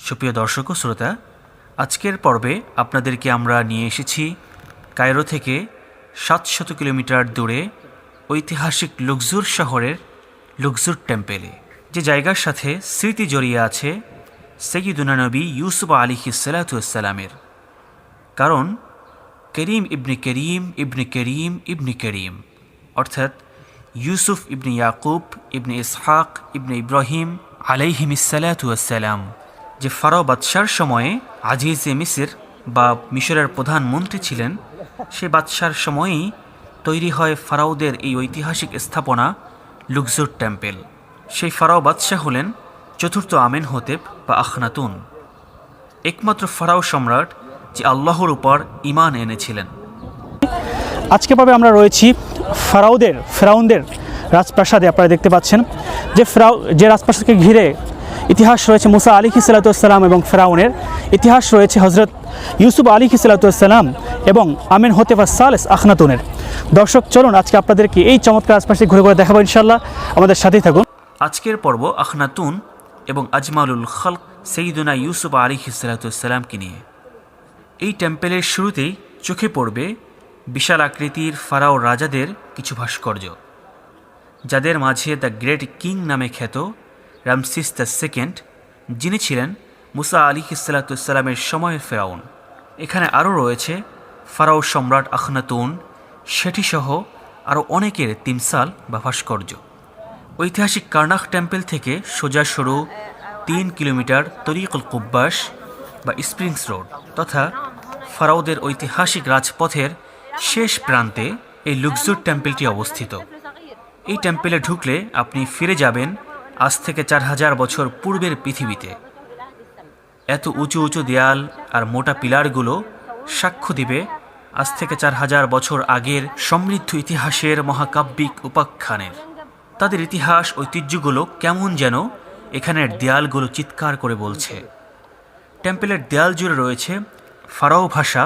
সুপ্রিয় দর্শক ও শ্রোতা, আজকের পর্বে আপনাদেরকে আমরা নিয়ে এসেছি কায়রো থেকে 700 কিলোমিটার দূরে ঐতিহাসিক লুক্সুর শহরের লুক্সুর টেম্পেলে, যে জায়গার সাথে স্মৃতি জড়িয়ে আছে সাইয়্যিদুনা নবী ইউসুফ আলাইহিসসালামের। কারণ করিম ইবনে করিম ইবনে করিম ইবনে করিম অর্থাৎ ইউসুফ ইবনে ইয়াকুব ইবনে ইসহাক ইবনে ইব্রাহিম আলাইহিমিসসালাম, যে ফারাও বাদশার সময়ে আজিজে মিসর বা মিশরের প্রধানমন্ত্রী ছিলেন, সে বাদশার সময়েই তৈরি হয় ফারাওদের এই ঐতিহাসিক স্থাপনা লুক্সুর টেম্পেল। সেই ফারাও বাদশাহ হলেন চতুর্থ আমেনহোতেপ বা আখনাতুন, একমাত্র ফারাও সম্রাট যে আল্লাহর উপর ঈমান এনেছিলেন। আজকে পাবে আমরা রয়েছি ফেরাউনদের রাজপ্রাসাদে। আপনারা দেখতে পাচ্ছেন যে রাজপ্রাসাদকে ঘিরে ইতিহাস রয়েছে মুসা আলাইহিসসালাম এবং ফেরাউনের, ইতিহাস রয়েছে হজরত ইউসুফ আলাইহিসসালাম এবং আমেনহোতেপ সালেস আখনাতুনের। দর্শক, চলুন আজকে আপনাদেরকে এই চমৎকার রাজপ্রাসাদ ঘুরে ঘুরে দেখাবো ইনশাআল্লাহ। আমাদের সাথেই থাকুন। আজকের পর্ব আখনাতুন এবং আজমালুল খালক সাইয়্যিদুনা ইউসুফ আলাইহিসসালামকে নিয়ে। এই টেম্পেলের শুরুতেই চোখে পড়বে বিশাল আকৃতির ফারাও রাজাদের কিছু ভাস্কর্য, যাদের মাঝে দ্য গ্রেট কিং নামে খ্যাত রামসিস দ্য সেকেন্ড, যিনি ছিলেন মুসা আলাইহিসসালামের সময়ের ফেরাউন। এখানে আরও রয়েছে ফারাও সম্রাট আখনাতুন, সেঠিসহ আরও অনেকের তিমসাল বা ভাস্কর্য। ঐতিহাসিক কার্নাক টেম্পল থেকে সোজা সরু 3 কিলোমিটার তরিকুল কুব্বাস বা স্প্রিংস রোড তথা ফারাওদের ঐতিহাসিক রাজপথের শেষ প্রান্তে এই লুক্সুর টেম্পলটি অবস্থিত। এই টেম্পলে ঢুকলে আপনি ফিরে যাবেন আজ থেকে 4000 বছর পূর্বের পৃথিবীতে। এত উঁচু উঁচু দেয়াল আর মোটা পিলারগুলো সাক্ষ্য দিবে আজ থেকে 4000 বছর আগের সমৃদ্ধ ইতিহাসের মহাকাব্যিক উপাখ্যানের। তাদের ইতিহাস ঐতিহ্যগুলো কেমন যেন এখানের দেয়ালগুলো চিৎকার করে বলছে। টেম্পলের দেয়াল জুড়ে রয়েছে ফারাও ভাষা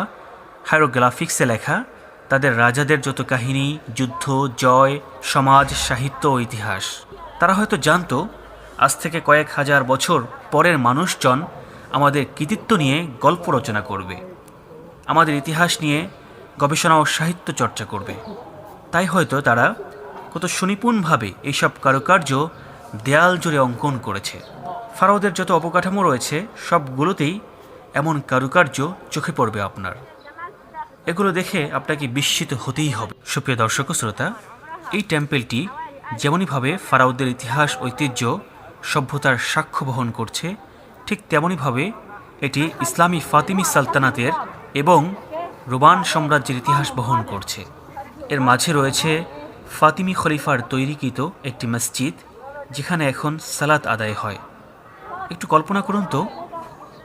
হাইরোগ্রাফিক্সে লেখা তাদের রাজাদের যত কাহিনী, যুদ্ধ, জয়, সমাজ, সাহিত্য ও ইতিহাস। তারা হয়তো জানতো আজ থেকে কয়েক হাজার বছর পরের মানুষজন আমাদের কৃতিত্ব নিয়ে গল্প রচনা করবে, আমাদের ইতিহাস নিয়ে গবেষণা ও সাহিত্য চর্চা করবে। তাই হয়তো তারা কত সুনিপুণভাবে এইসব কারুকার্য দেয়াল জুড়ে অঙ্কন করেছে। ফারাওদের যত অবকাঠামো রয়েছে সবগুলোতেই এমন কারুকার্য চোখে পড়বে আপনার। এগুলো দেখে আপনাকে বিস্মিত হতেই হবে। সুপ্রিয় দর্শক ও শ্রোতা, এই টেম্পলটি যেমনইভাবে ফারাওদের ইতিহাস, ঐতিহ্য, সভ্যতার সাক্ষ্য বহন করছে, ঠিক তেমনইভাবে এটি ইসলামী ফাতিমি সালতানাতের এবং রোমান সাম্রাজ্যের ইতিহাস বহন করছে। এর মাঝে রয়েছে ফাতিমি খলিফার তৈরিকৃত একটি মসজিদ, যেখানে এখন সালাত আদায় হয়। একটু কল্পনা করুন তো,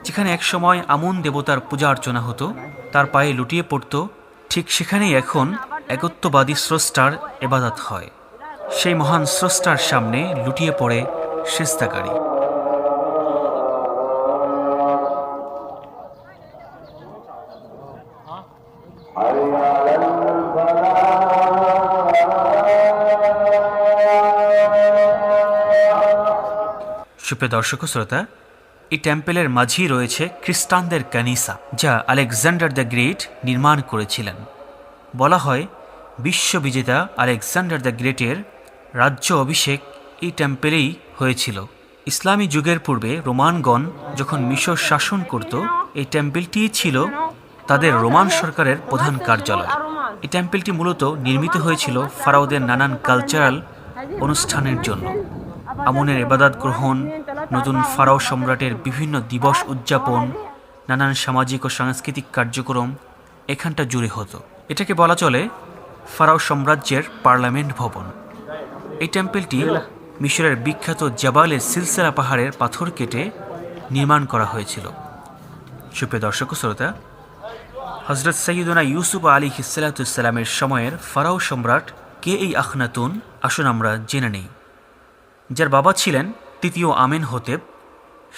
যেখানে একসময় আমুন দেবতার পূজা অর্চনা হতো, তার পায়ে লুটিয়ে পড়ত, ঠিক সেখানেই এখন একত্ববাদী স্রষ্টার ইবাদত হয়। সেই মহান স্রষ্টার সামনে লুটিয়ে পড়ে সিজদাকারী। সুপ্রিয় দর্শক শ্রোতা, এই টেম্পেলের মাঝেই রয়েছে খ্রিস্টানদের কানিসা, যা আলেকজান্ডার দ্য গ্রেট নির্মাণ করেছিলেন। বলা হয় বিশ্ববিজেতা আলেকজান্ডার দ্য গ্রেটের রাজ্য অভিষেক এই টেম্পেলেই হয়েছিল। ইসলামী যুগের পূর্বে রোমানগণ যখন মিশর শাসন করত, এই টেম্পেলটিই ছিল তাদের রোমান সরকারের প্রধান কার্যালয়। এই টেম্পেলটি মূলত নির্মিত হয়েছিল ফারাওদের নানান কালচারাল অনুষ্ঠানের জন্য। আমনের ইবাদত গ্রহণ, নতুন ফারাও সম্রাটের বিভিন্ন দিবস উদযাপন, নানান সামাজিক ও সাংস্কৃতিক কার্যক্রম এখানটা জুড়ে হতো। এটাকে বলা চলে ফারাও সাম্রাজ্যের পার্লামেন্ট ভবন। এই টেম্পেলটি মিশরের বিখ্যাত জাবালের সিলসিলা পাহাড়ের পাথর কেটে নির্মাণ করা হয়েছিল। সুপ্রিয় দর্শক শ্রোতা, হজরত সাইয়্যিদুনা ইউসুফ আলাইহিসসালামের সময়ের ফারাও সম্রাট কে এই আখনাতুন, আসুন আমরা জেনে নেই। যার বাবা ছিলেন তৃতীয় আমেনহোতেপ,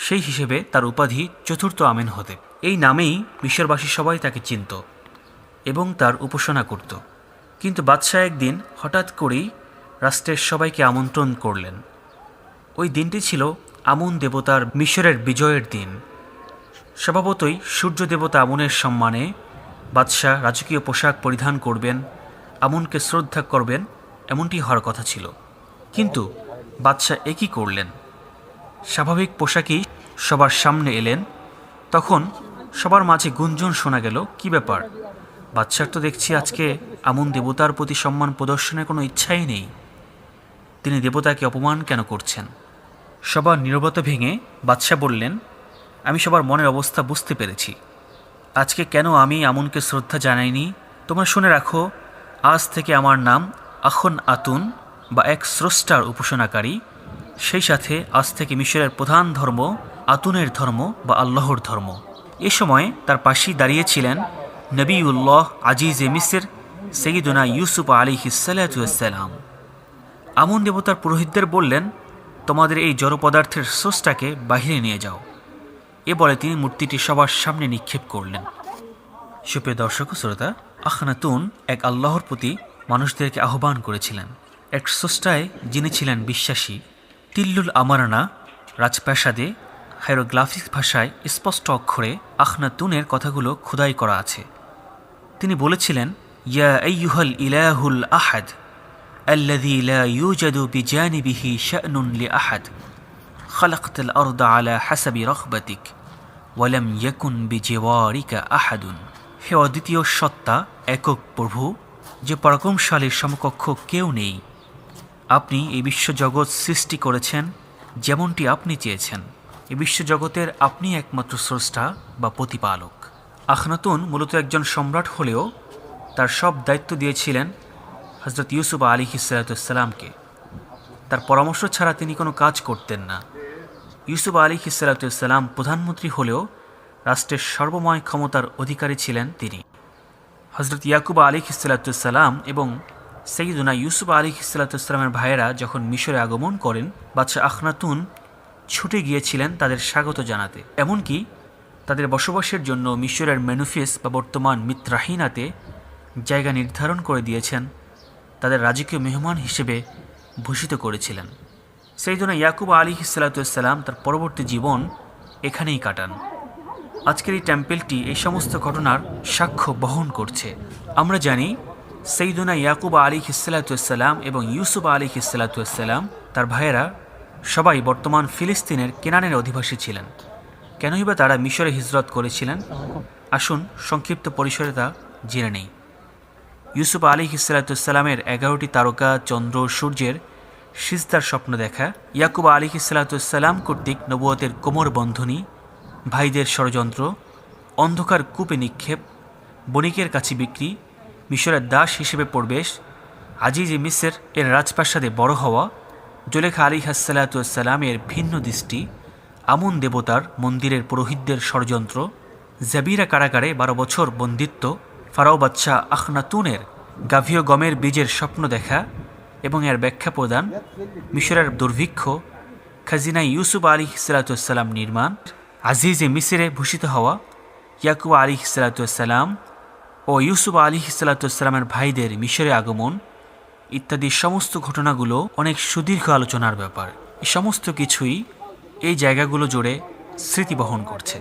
সেই হিসেবে তার উপাধি চতুর্থ আমেনহোতেপ। এই নামেই মিশরবাসী সবাই তাকে চিনত এবং তার উপাসনা করত। কিন্তু বাদশাহ একদিন হঠাৎ করেই রাষ্ট্রের সবাইকে আমন্ত্রণ করলেন। ওই দিনটি ছিল আমুন দেবতার মিশরের বিজয়ের দিন। স্বভাবতই সূর্য দেবতা আমুনের সম্মানে বাদশাহ রাজকীয় পোশাক পরিধান করবেন, আমুনকে শ্রদ্ধা করবেন, এমনটি হওয়ার কথা ছিল। কিন্তু বাদশাহ একই করলেন, স্বাভাবিক পোশাকেই সবার সামনে এলেন। তখন সবার মাঝে গুঞ্জন শোনা গেল, কি ব্যাপার, বাদশার তো দেখছি আজকে আমুন দেবতার প্রতি সম্মান প্রদর্শনের কোনো ইচ্ছাই নেই, তিনি দেবতাকে অপমান কেন করছেন? সবার নীরবতা ভেঙে বাদশাহ বললেন, আমি সবার মনের অবস্থা বুঝতে পেরেছি। আজকে কেন আমি আমুনকে শ্রদ্ধা জানাইনি তোমরা শুনে রাখো, আজ থেকে আমার নাম আখন আতুন বা এক স্রষ্টার উপাসনাকারী। সেই সাথে আজ থেকে মিশরের প্রধান ধর্ম আতুনের ধর্ম বা আল্লাহর ধর্ম। এ সময় তার পাশেই দাঁড়িয়েছিলেন নবীউল্লাহ আজিজে মিসর সৈয়দনা ইউসুফ আলাইহিসসালাম। আমুন দেবতার পুরোহিতদের বললেন, তোমাদের এই জড় পদার্থের স্রষ্টাকে বাহিরে নিয়ে যাও। এ বলে তিনি মূর্তিটি সবার সামনে নিক্ষেপ করলেন। সুপ্রিয় দর্শক শ্রোতা, আখনাতুন এক আল্লাহর প্রতি মানুষদেরকে আহ্বান করেছিলেন, এক স্রষ্টায় যিনি ছিলেন বিশ্বাসী। টিল্লুল আমারানা রাজপ্রাসাদে হাইরোগ্রাফিক ভাষায় স্পষ্ট অক্ষরে আখনাতুনের কথাগুলো খোদাই করা আছে। তিনি বলেছিলেন, ইয়া আইয়ুহাল ইলাহুল আহাদ আল্লাযী লা ইউজাদু বিজানিবিহি শা'নুন লিআহাদ খালাকতাল আরদা আলা হাসাবি রাগবাতিক ওয়া লাম ইয়াকুন বিজিওয়ারিকা আহাদুন। হে অদ্বিতীয় সত্তা, একক প্রভু, যে পরাক্রমশালীর সমকক্ষ কেউ নেই। আপনি এই বিশ্বজগৎ সৃষ্টি করেছেন যেমনটি আপনি চেয়েছেন। এই বিশ্বজগতের আপনি একমাত্র স্রষ্টা বা প্রতিপালক। আখনাতুন মূলত একজন সম্রাট হলেও তার সব দায়িত্ব দিয়েছিলেন হযরত ইউসুফ আলাইহিসসালামকে। তার পরামর্শ ছাড়া তিনি কোনো কাজ করতেন না। ইউসুফ আলাইহিসসালাম প্রধানমন্ত্রী হলেও রাষ্ট্রের সর্বময় ক্ষমতার অধিকারী ছিলেন তিনি। হযরত ইয়াকুব আলাইহিসসালাম এবং সৈয়দনা ইউসুফ আলাইহিসসালামের ভাইয়েরা যখন মিশরে আগমন করেন, বাদশাহ আখনাতুন ছুটে গিয়েছিলেন তাদের স্বাগত জানাতে। এমনকি তাদের বসবাসের জন্য মিশরের মেনুফিস বা বর্তমান মিত্রাহিনাতে জায়গা নির্ধারণ করে দিয়েছেন, তাদের রাজকীয় মেহমান হিসেবে ভূষিত করেছিলেন। সৈয়দনা ইয়াকুব আলাইহিসসালাম তার পরবর্তী জীবন এখানেই কাটান। আজকের এই টেম্পেলটি এই সমস্ত ঘটনার সাক্ষ্য বহন করছে। আমরা জানি সৈয়দনা ইয়াকুব আলাইহিসসালাম এবং ইউসুফ আলাইহিসসালাম তার ভাইয়েরা সবাই বর্তমান ফিলিস্তিনের কেনানের অধিবাসী ছিলেন। কেনই বা তারা মিশরে হিজরত করেছিলেন? আসুন সংক্ষিপ্ত পরিসরে তা জেনে নেই। ইউসুফ আলাইহিসসালামের 11টি তারকা, চন্দ্র, সূর্যের সিজদার স্বপ্ন দেখা, ইয়াকুব আলাইহিসসালাম কর্তৃক নবুয়তের কোমর বন্ধনী, ভাইদের ষড়যন্ত্র, অন্ধকার কূপে নিক্ষেপ, বণিকের কাছে বিক্রি, মিশরের দাস হিসেবে প্রবেশ, আজিজে মিসর এর রাজপ্রাসাদে বড় হওয়া, জুলেখা আলাইহিসসালামের ভিন্ন দৃষ্টি, আমুন দেবতার মন্দিরের পুরোহিতদের ষড়যন্ত্র, জাবিরা কারাগারে 12 বছর বন্দিত্ব, ফারাও বাদশাহ আখনাতুনের গাভীয় গমের বীজের স্বপ্ন দেখা এবং এর ব্যাখ্যা প্রদান, মিশরের দুর্ভিক্ষ, খাজিনা ইউসুফ আলাইহিসসালাম নির্মাণ, আজিজে মিসরে ভূষিত হওয়া, ইয়াকুব আলাইহিসসালাম ও ইউসুফ আলাইহিসসালামের ভাইদের মিশরে আগমন ইত্যাদি সমস্ত ঘটনাগুলো অনেক সুদীর্ঘ আলোচনার ব্যাপার। এই সমস্ত কিছুই এই জায়গাগুলো জুড়ে স্মৃতি বহন করছে।